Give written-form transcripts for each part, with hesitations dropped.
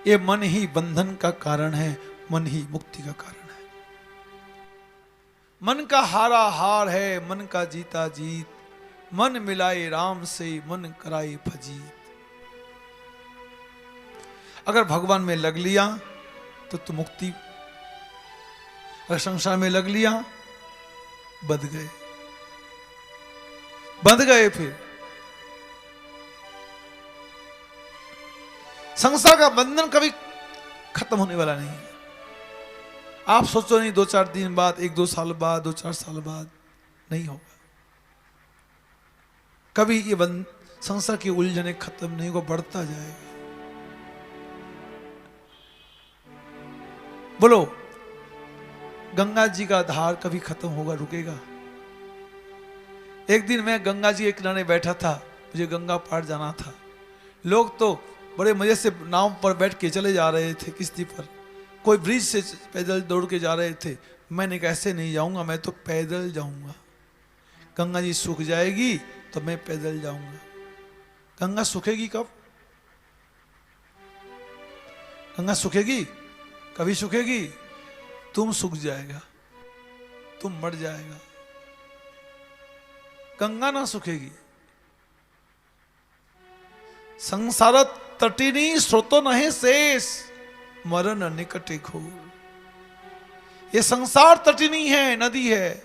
ये मन ही बंधन का कारण है, मन ही मुक्ति का कारण है। मन का हारा हार है, मन का जीता जीत, मन मिलाए राम से मन कराए फजीत। अगर भगवान में लग लिया तो मुक्ति, अगर संसार में लग लिया बंध गए, बंध गए। फिर संसार का बंधन कभी खत्म होने वाला नहीं है। आप सोचो नहीं 2-4 दिन बाद, 1-2 साल बाद, 2-4 साल बाद नहीं होगा। कभी ये संसार की उलझने खत्म नहीं होगा, बढ़ता जाएगा। बोलो, गंगा जी का धार कभी खत्म होगा, रुकेगा? एक दिन मैं गंगा जी के किनारे बैठा था, मुझे गंगा पार जाना था। लोग तो बड़े मजे से नाव पर बैठ के चले जा रहे थे, किश्ती पर, कोई ब्रिज से पैदल दौड़ के जा रहे थे। मैंने कैसे नहीं जाऊंगा, मैं तो पैदल जाऊंगा। गंगा जी सूख जाएगी तो मैं पैदल जाऊंगा। गंगा सूखेगी कब? गंगा सूखेगी? कभी सूखेगी? तुम सूख जाएगा, तुम मर जाएगा। गंगा ना सूखेगी। संसार तटिनी स्रोतो नहीं शेष, मरण निकटे घोर। ये संसार तटिनी है, नदी है,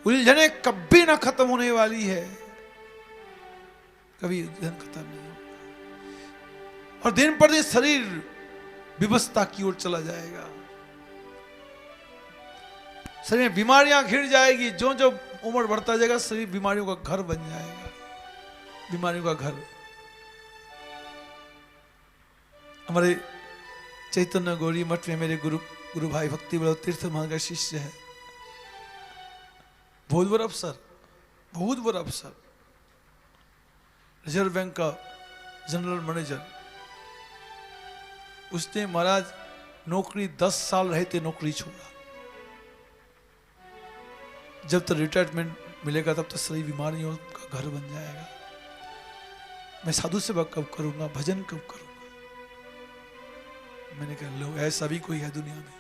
उलझने कभी ना खत्म होने वाली है, कभी उलझन खत्म नहीं होगा। और दिन पर दिन शरीर विवस्था की ओर चला जाएगा, शरीर में बीमारियां घिर जाएगी। जो जो उम्र बढ़ता जाएगा, शरीर बीमारियों का घर बन जाएगा, बीमारियों का घर। हमारे चैतन्य गौरी मठ में मेरे गुरु भाई भक्ति बड़ो तीर्थ महाराज का शिष्य है, बहुत बड़ा अफसर, बहुत बड़ा अफसर, रिजर्व बैंक का जनरल मैनेजर। उसने महाराज नौकरी 10 साल रहे थे, नौकरी छोड़ा। जब तक रिटायरमेंट मिलेगा तब तक सभी बीमारियों का घर बन जाएगा। मैं साधु सेवा कब करूंगा, भजन कब करूंगा? मैंने कहा लो, ऐसा भी कोई है दुनिया में,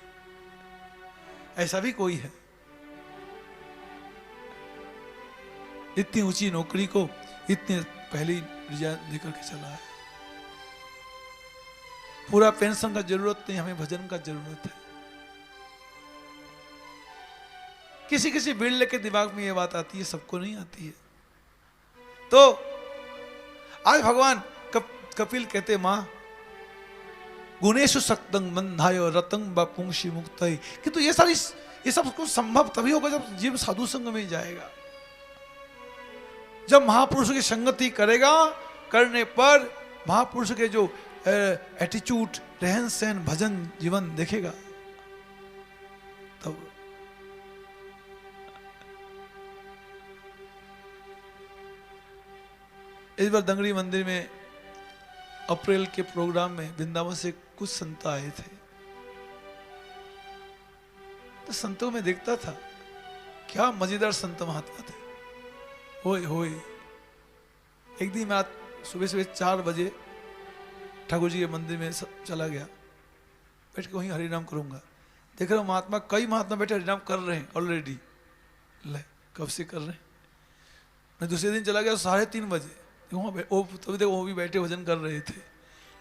ऐसा भी कोई है। इतनी ऊंची नौकरी को इतने पहले रिजाइन लेकर के चला है। पूरा पेंशन का जरूरत नहीं, हमें भजन का जरूरत है। किसी किसी बिरले के दिमाग में ये बात आती है, सबको नहीं आती है। तो आज भगवान कपिल कहते, मां गुणेशु सक्तं बंधाय रतं बपुंसी मुक्तये। किंतु ये सब कुछ संभव तभी होगा जब जीव साधु संग में जाएगा, जब महापुरुष की संगति करेगा। करने पर महापुरुष के जो एटीट्यूड, रहन सहन, भजन जीवन देखेगा, तब इस बार दंगड़ी मंदिर में अप्रैल के प्रोग्राम में वृंदावन से कुछ संत आए थे। तो संतों में देखता था, क्या मजेदार संत महात्मा थे। होए होए, एक दिन मैं सुबह सुबह 4 बजे ठाकुर जी के मंदिर में चला गया, बैठ के वहीं हरिनाम करूंगा। देख रहा हूं महात्मा, कई महात्मा बैठे हरिनाम कर रहे हैं ऑलरेडी। कब से कर रहे हैं? मैं दूसरे दिन चला गया 3:30 बजे, तभी देखो वो भी बैठे भजन कर रहे थे।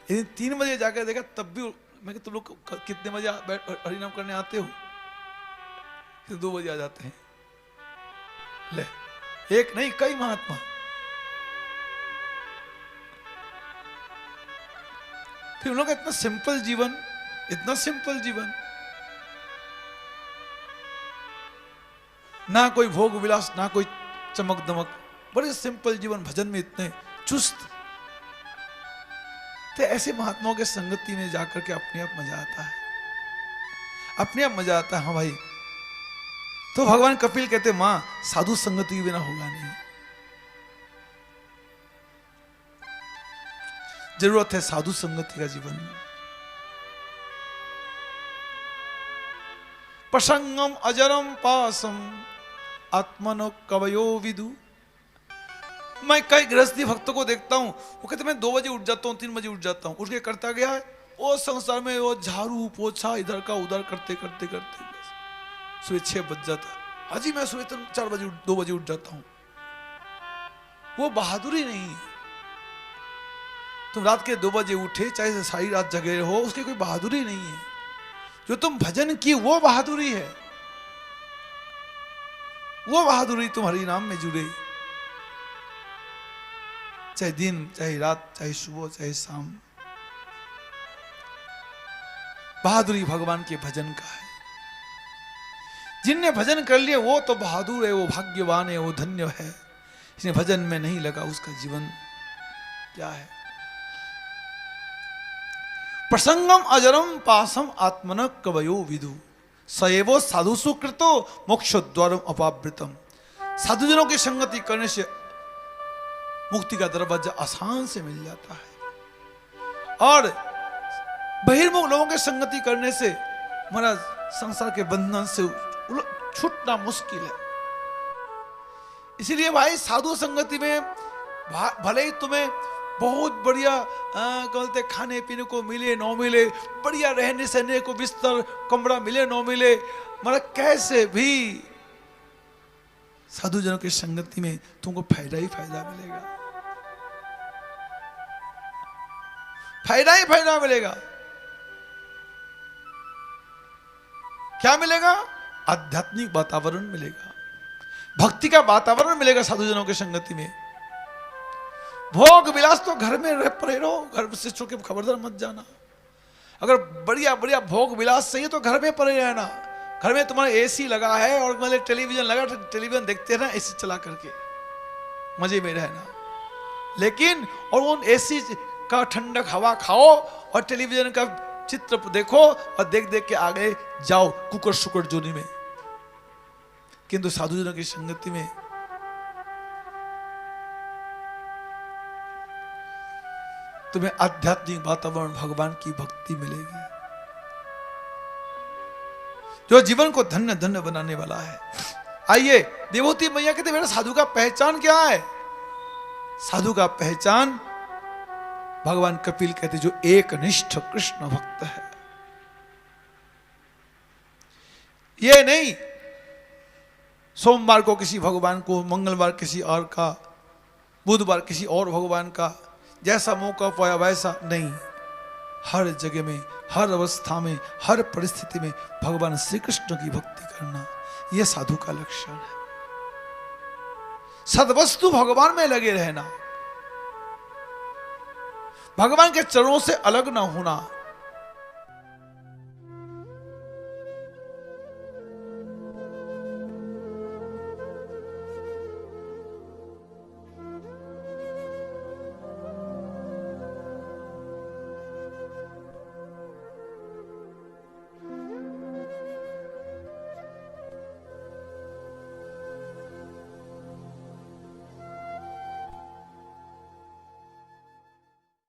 लेकिन 3 बजे जाकर देखा, तब भी मैं तुम लोग कितने बजे हरिनाम करने आते हो? 2 बजे आ जाते हैं। ले, एक नहीं कई महात्मा। फिर उन लोग का इतना सिंपल जीवन, इतना सिंपल जीवन, ना कोई भोग विलास, ना कोई चमक दमक, बड़े सिंपल जीवन, भजन में इतने चुस्त। तो ऐसे महात्माओं के संगति में जाकर के अपने आप मजा आता है, अपने आप मजा आता है। हाँ भाई, तो भगवान कपिल कहते, मां साधु संगति के बिना होगा नहीं। जरूरत है साधु संगति का जीवन में। प्रसंगम अजरम पासम आत्मनो कवयो विदु। मैं कई गृहस्थी भक्तों को देखता हूं, वो कहते मैं 2 बजे उठ जाता हूं, 3 बजे उठ जाता हूं। उठ के करता गया है, वो संसार में वो झाड़ू पोछा इधर का उधर करते करते करते सुबह 6 बज जाता। हाजी मैं सुबह 4 बजे 2 बजे उठ जाता हूं। वो बहादुरी नहीं है। तुम रात के 2 बजे उठे, चाहे सारी रात जगे हो, उसकी कोई बहादुरी नहीं है। जो तुम भजन की वो बहादुरी है। वो बहादुरी तुम हरि नाम में जुड़े, चाहे दिन चाहे रात चाहे सुबह चाहे शाम। बहादुरी भगवान के भजन का है। जिनने भजन कर लिया वो तो बहादुर है, वो भाग्यवान है, वो धन्य है। इसने भजन में नहीं लगा, उसका जीवन क्या है? प्रसंगम अजरम पासम आत्मन कवयो विदु सएवो साधु सुकृतो मोक्ष द्वारम अपावृतम। साधुजनों की संगति करने से मुक्ति का दरवाजा आसान से मिल जाता है, और बहिर्मुख लोगों की संगति करने से हमारा संसार के बंधन से छूटना मुश्किल है। इसीलिए भाई साधु संगति में भले ही तुम्हें बहुत बढ़िया कहते खाने पीने को मिले न मिले, बढ़िया रहने सहने को बिस्तर कमरा मिले न मिले, मतलब कैसे भी साधुजनों की संगति में तुमको फायदा ही फायदा मिलेगा, फायदा ही फायदा मिलेगा। क्या मिलेगा? आध्यात्मिक वातावरण मिलेगा, भक्ति का वातावरण मिलेगा साधुजनों की संगति में। भोग विलास तो घर में रह पड़े रहो, घर से छू के खबरदार मत जाना। अगर बढ़िया बढ़िया भोग विलास चाहिए तो घर में पड़े रहना। घर में तुम्हारा एसी लगा है और मतलब टेलीविजन लगा, तो टेलीविजन देखते रहना, एसी चला करके मजे में रहना। लेकिन और उन एसी का ठंडक हवा खाओ और टेलीविजन का चित्र देखो और देख देख के आगे जाओ कुकर शुकर जोनी में। किंतु साधुजनों की संगति में तुम्हें आध्यात्मिक वातावरण, भगवान की भक्ति मिलेगी जो जीवन को धन्य धन्य बनाने वाला है। आइए, देवहूति मैया कहते मेरा साधु का पहचान क्या है? साधु का पहचान भगवान कपिल कहते जो एक निष्ठ कृष्ण भक्त है। ये नहीं सोमवार को किसी भगवान को, मंगलवार किसी और का, बुधवार किसी और भगवान का, जैसा मौका पाया वैसा नहीं। हर जगह में, हर अवस्था में, हर परिस्थिति में भगवान श्री कृष्ण की भक्ति करना, यह साधु का लक्षण है। सद्वस्तु भगवान में लगे रहना, भगवान के चरणों से अलग ना होना,